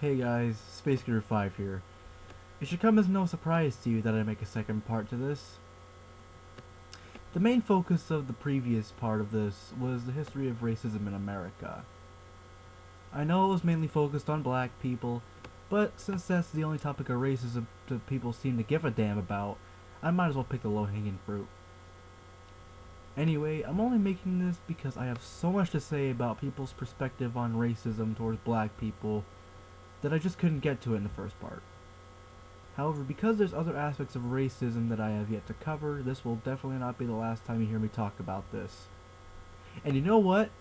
Hey guys, Space Gear 5 here. It should come as no surprise to you that I make a second part to this. The main focus of the previous part of this was the history of racism in America. I know it was mainly focused on black people, but since that's the only topic of racism that people seem to give a damn about, I might as well pick the low-hanging fruit. Anyway, I'm only making this because I have so much to say about people's perspective on racism towards black people that I just couldn't get to it in the first part. However, because there's other aspects of racism that I have yet to cover, this will definitely not be the last time you hear me talk about this. And you know what?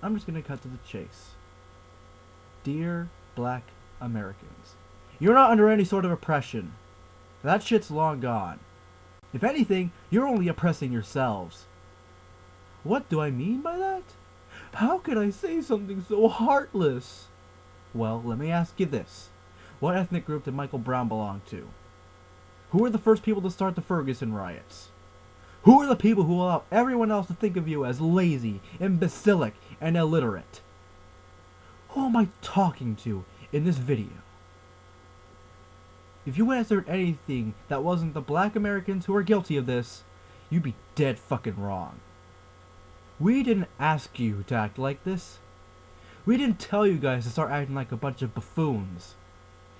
I'm just gonna cut to the chase. Dear Black Americans, you're not under any sort of oppression. That shit's long gone. If anything, you're only oppressing yourselves. What do I mean by that? How could I say something so heartless? Well, let me ask you this. What ethnic group did Michael Brown belong to? Who were the first people to start the Ferguson riots? Who are the people who allow everyone else to think of you as lazy, imbecilic, and illiterate? Who am I talking to in this video? If you answered anything that wasn't the black Americans who are guilty of this, you'd be dead fucking wrong. We didn't ask you to act like this. We didn't tell you guys to start acting like a bunch of buffoons.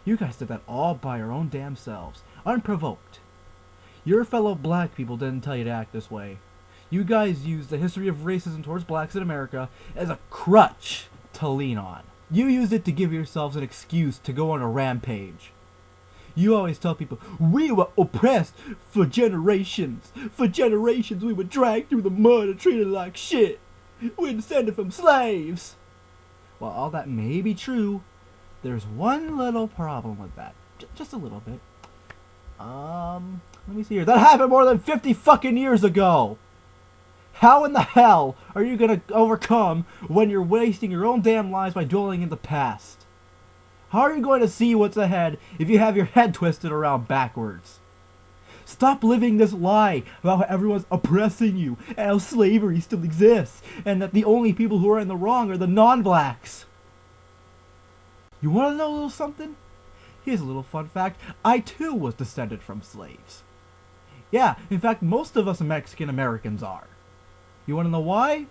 You guys did that all by your own damn selves, unprovoked. Your fellow black people didn't tell you to act this way. You guys used the history of racism towards blacks in America as a crutch to lean on. You used it to give yourselves an excuse to go on a rampage. You always tell people, we were oppressed for generations. For generations we were dragged through the mud and treated like shit. We're descended from slaves. While all that may be true, there's one little problem with that. Just a little bit. Let me see here. That happened more than 50 fucking years ago! How in the hell are you gonna overcome when you're wasting your own damn lives by dwelling in the past? How are you going to see what's ahead if you have your head twisted around backwards? Stop living this lie about how everyone's oppressing you, and how slavery still exists, and that the only people who are in the wrong are the non-blacks. You want to know a little something? Here's a little fun fact. I too was descended from slaves. Yeah, in fact, most of us Mexican Americans are. You want to know why?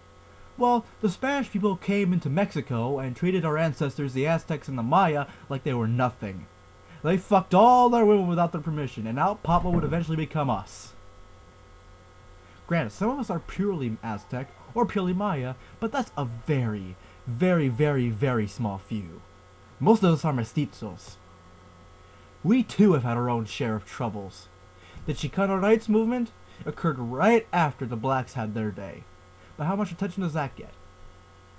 Well, the Spanish people came into Mexico and treated our ancestors, the Aztecs and the Maya, like they were nothing. They fucked all their women without their permission, and out Papa would eventually become us. Granted, some of us are purely Aztec or purely Maya, but that's a very, very, very, very small few. Most of us are mestizos. We too have had our own share of troubles. The Chicano rights movement occurred right after the blacks had their day. But how much attention does that get?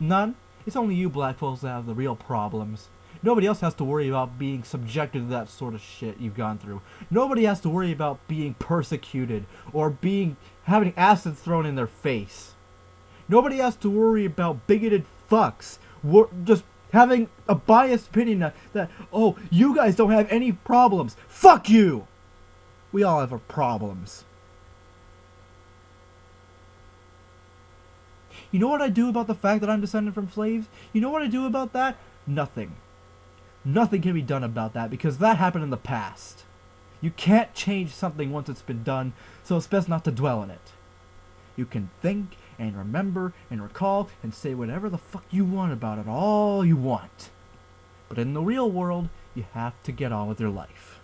None. It's only you black folks that have the real problems. Nobody else has to worry about being subjected to that sort of shit you've gone through. Nobody has to worry about being persecuted or having acid thrown in their face. Nobody has to worry about bigoted fucks just having a biased opinion that, oh, you guys don't have any problems. Fuck you! We all have our problems. You know what I do about the fact that I'm descended from slaves? You know what I do about that? Nothing. Nothing can be done about that because that happened in the past. You can't change something once it's been done, so it's best not to dwell in it. You can think and remember and recall and say whatever the fuck you want about it, all you want. But in the real world, you have to get on with your life.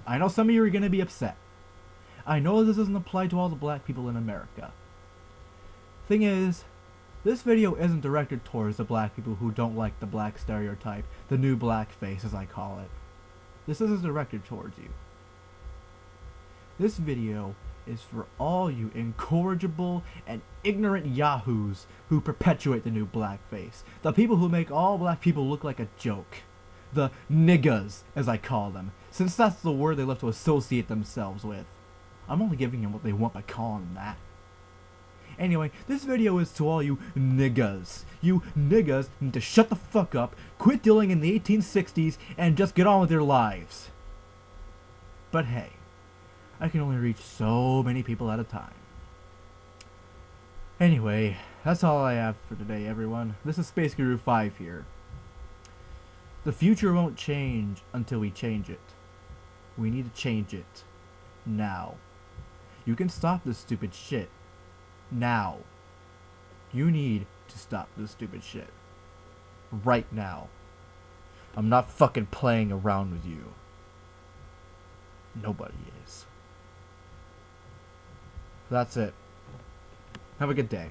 I know some of you are going to be upset. I know this doesn't apply to all the black people in America. Thing is, this video isn't directed towards the black people who don't like the black stereotype, the new blackface as I call it. This isn't directed towards you. This video is for all you incorrigible and ignorant yahoos who perpetuate the new blackface. The people who make all black people look like a joke. The niggas, as I call them, since that's the word they love to associate themselves with. I'm only giving them what they want by calling them that. Anyway, this video is to all you niggas. You niggas need to shut the fuck up, quit dealing in the 1860s, and just get on with your lives. But hey, I can only reach so many people at a time. Anyway, that's all I have for today, everyone. This is Space Guru 5 here. The future won't change until we change it. We need to change it. Now. You can stop this stupid shit. Now. You need to stop this stupid shit. Right now. I'm not fucking playing around with you. Nobody is. That's it. Have a good day.